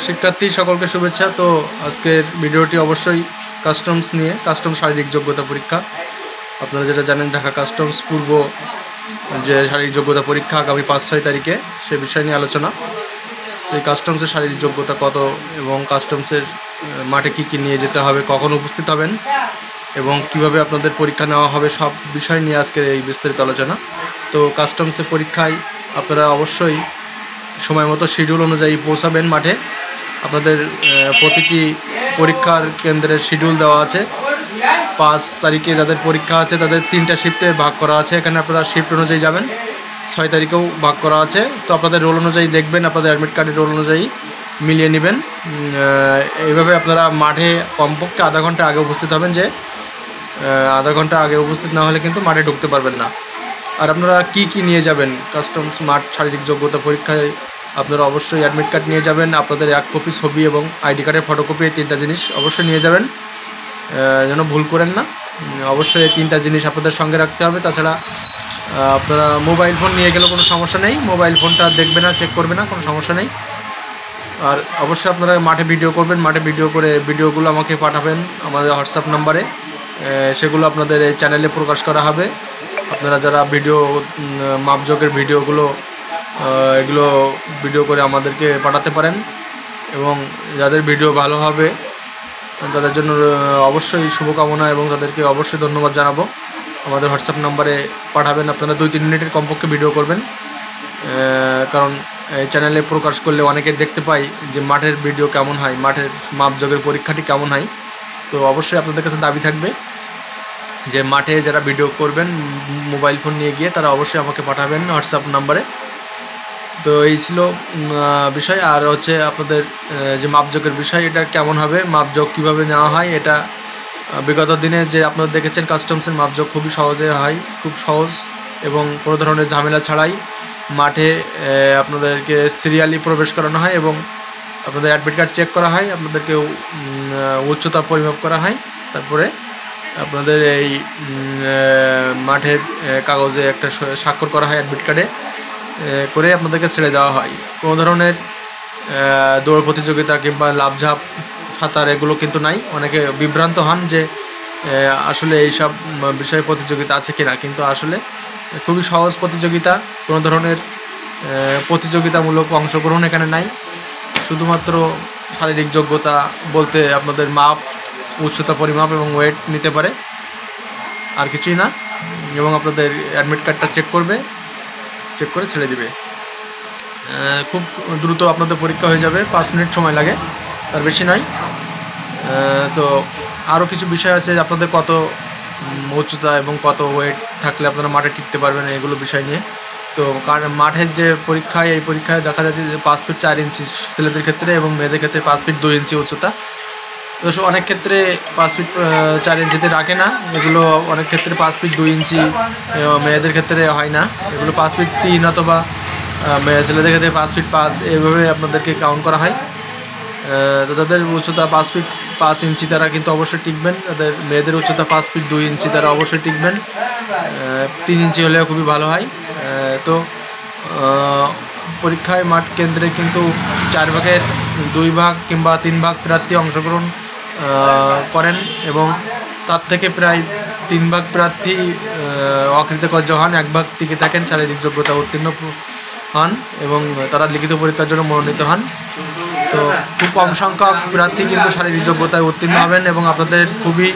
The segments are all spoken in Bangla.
শিক্ষার্থী সকলকে শুভেচ্ছা। তো আজকের ভিডিওটি অবশ্যই কাস্টমস নিয়ে, কাস্টমস শারীরিক যোগ্যতা পরীক্ষা। আপনারা যেটা জানেন, ঢাকা কাস্টমস পূর্ব যে শারীরিক যোগ্যতা পরীক্ষা আগামী 5-6 তারিখে, সে বিষয় নিয়ে আলোচনা। এই কাস্টমসের শারীরিক যোগ্যতা কত এবং কাস্টমসের মাঠে কী কী নিয়ে যেতে হবে, কখন উপস্থিত হবেন এবং কিভাবে আপনাদের পরীক্ষা নেওয়া হবে, সব বিষয় নিয়ে আজকের এই বিস্তারিত আলোচনা। তো কাস্টমসের পরীক্ষায় আপনারা অবশ্যই সময় মতো শিডিউল অনুযায়ী পৌঁছাবেন মাঠে। আপনাদের প্রতিটি পরীক্ষার কেন্দ্রের শিডিউল দেওয়া আছে। 5 তারিখে যাদের পরীক্ষা আছে তাদের 3টা শিফটে ভাগ করা আছে। এখানে আপনারা শিফট অনুযায়ী যাবেন। 6 তারিখেও ভাগ করা আছে। তো আপনাদের রোল অনুযায়ী দেখবেন, আপনাদের অ্যাডমিট কার্ডের রোল অনুযায়ী মিলিয়ে নেবেন। এইভাবে আপনারা মাঠে কমপক্ষে আধা ঘন্টা আগে উপস্থিত হবেন। যে আধা ঘন্টা আগে উপস্থিত না হলে কিন্তু মাঠে ঢুকতে পারবেন না। আর আপনারা কি নিয়ে যাবেন কাস্টমস মাঠ শারীরিক যোগ্যতা পরীক্ষায়? আপনারা অবশ্যই অ্যাডমিট কার্ড নিয়ে যাবেন, আপনাদের 1 কপি ছবি এবং আইডি কার্ডের ফটোকপি, এই 3টা জিনিস অবশ্যই নিয়ে যাবেন, যেন ভুল করেন না। অবশ্যই এই 3টা জিনিস আপনাদের সঙ্গে রাখতে হবে। তাছাড়া আপনারা মোবাইল ফোন নিয়ে গেলেও কোনো সমস্যা নেই, মোবাইল ফোনটা দেখবে না, চেক করবে না, কোনো সমস্যা নেই। আর অবশ্যই আপনারা মাঠে ভিডিও করবেন, মাঠে ভিডিও করে ভিডিওগুলো আমাকে পাঠাবেন আমাদের হোয়াটসঅ্যাপ নাম্বারে। সেগুলো আপনাদের এই চ্যানেলে প্রকাশ করা হবে। আপনারা যারা ভিডিও মাপজোকের ভিডিওগুলো এগুলো ভিডিও করে আমাদেরকে পাঠাতে পারেন এবং যাদের ভিডিও ভালো হবে তাদের জন্য অবশ্যই শুভকামনা এবং তাদেরকে অবশ্যই ধন্যবাদ জানাবো। আমাদের হোয়াটসঅ্যাপ নাম্বারে পাঠাবেন। আপনারা 2-3 মিনিটের কমপক্ষে ভিডিও করবেন, কারণ এই চ্যানেলে প্রকাশ করলে অনেকে দেখতে পাই যে মাঠের ভিডিও কেমন হয়, মাঠের মাপজোকের পরীক্ষাটি কেমন হয়। তো অবশ্যই আপনাদের কাছে দাবি থাকবে যে মাঠে যারা ভিডিও করবেন মোবাইল ফোন নিয়ে গিয়ে, তারা অবশ্যই আমাকে পাঠাবেন হোয়াটসঅ্যাপ নাম্বারে। তো এই ছিল বিষয়। আর হচ্ছে আপনাদের যে মাপজোকের বিষয়, এটা কেমন হবে, মাপজোক কীভাবে নেওয়া হয়, এটা বিগত দিনে যে আপনারা দেখেছেন কাস্টমসের মাপজোক খুবই সহজে হয়, খুব সহজ এবং কোনো ধরনের ঝামেলা ছাড়াই মাঠে আপনাদেরকে সিরিয়ালি প্রবেশ করানো হয় এবং আপনাদের অ্যাডমিট কার্ড চেক করা হয়, আপনাদেরকে উচ্চতা পরিমাপ করা হয়, তারপরে আপনাদের এই মাঠের কাগজে একটা স্বাক্ষর করা হয় অ্যাডমিট কার্ডে করে আপনাদেরকে ছেড়ে দেওয়া হয়। কোনো ধরনের দৌড় প্রতিযোগিতা কিংবা লাফঝাপ, সাঁতার এগুলো কিন্তু নাই। অনেকে বিভ্রান্ত হন যে আসলে এইসব বিষয়ে প্রতিযোগিতা আছে কিনা, কিন্তু আসলে খুবই সহজ প্রতিযোগিতা। কোনো ধরনের প্রতিযোগিতামূলক অংশগ্রহণ এখানে নাই। শুধুমাত্র শারীরিক যোগ্যতা বলতে আপনাদের মাপ, উচ্চতা পরিমাপ এবং ওয়েট নিতে পারে, আর কিছুই না। এবং আপনাদের অ্যাডমিট কার্ডটা চেক করবে, চেক করে ছেড়ে দিবে। খুব দ্রুত আপনাদের পরীক্ষা হয়ে যাবে, 5 মিনিট সময় লাগে, তার বেশি নয়। তো আরও কিছু বিষয় আছে, আপনাদের কত উচ্চতা এবং কত ওয়েট থাকলে আপনারা মাঠে টিকতে পারবেন, এগুলো বিষয় নিয়ে। তো মাঠের যে পরীক্ষায়, এই পরীক্ষায় দেখা যাচ্ছে যে 5 ফিট 4 ইঞ্চি ছেলেদের ক্ষেত্রে এবং মেয়েদের ক্ষেত্রে 5 ফিট 2 ইঞ্চি উচ্চতা। তো অনেক ক্ষেত্রে 5 ফিট 4 ইঞ্চিতে রাখে না, এগুলো অনেক ক্ষেত্রে 5 ফিট 2 ইঞ্চি মেয়েদের ক্ষেত্রে হয় না, এগুলো 5 ফিট 3 অথবা ছেলেদের ক্ষেত্রে 5 ফিট 5 এইভাবে আপনাদেরকে কাউন্ট করা হয়। তো তাদের উচ্চতা 5 ফিট 5 ইঞ্চি তারা কিন্তু অবশ্যই টিকবেন। তাদের মেয়েদের উচ্চতা 5 ফিট 2 ইঞ্চি তারা অবশ্যই টিকবেন। 3 ইঞ্চি হলেও খুবই ভালো হয়। তো পরীক্ষায় মাঠ কেন্দ্রে কিন্তু 4 ভাগের 2 ভাগ কিংবা 3 ভাগ প্রার্থী অংশগ্রহণ করেন এবং তার থেকে প্রায় 3 ভাগ প্রার্থী অকৃতকার্য হন, 1 ভাগ টিকে থাকেন, শারীরিক যোগ্যতা উত্তীর্ণ হন এবং তারা লিখিত পরীক্ষার জন্য মনোনীত হন। তো খুব কম সংখ্যক প্রার্থী কিন্তু শারীরিক যোগ্যতায় উত্তীর্ণ হবেন এবং আপনাদের খুবই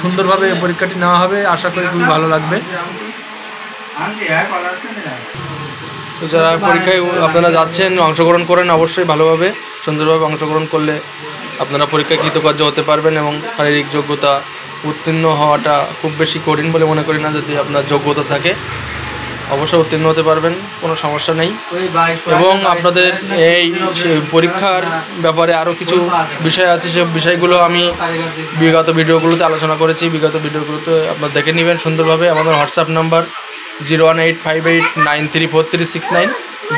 সুন্দরভাবে পরীক্ষাটি নেওয়া হবে। আশা করি খুবই ভালো লাগবে। তো যারা পরীক্ষায় আপনারা যাচ্ছেন, অংশগ্রহণ করেন অবশ্যই ভালোভাবে, সুন্দরভাবে অংশগ্রহণ করলে আপনারা পরীক্ষায় কৃতকার্য হতে পারবেন এবং শারীরিক যোগ্যতা উত্তীর্ণ হওয়াটা খুব বেশি কঠিন বলে মনে করি না। যদি আপনার যোগ্যতা থাকে অবশ্যই উত্তীর্ণ হতে পারবেন, কোনো সমস্যা নেই। এবং আপনাদের এই পরীক্ষার ব্যাপারে আরও কিছু বিষয় আছে, সে বিষয়গুলো আমি বিগত ভিডিওগুলোতে আলোচনা করেছি। বিগত ভিডিওগুলোতে আপনারা দেখে নেবেন সুন্দরভাবে। আমাদের হোয়াটসঅ্যাপ নাম্বার 01858934369,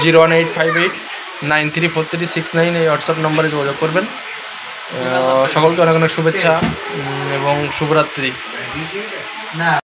01858934369, এই হোয়াটসঅ্যাপ নম্বরে যোগাযোগ করবেন। সকলকে অনেক অনেক শুভেচ্ছা এবং শুভরাত্রি।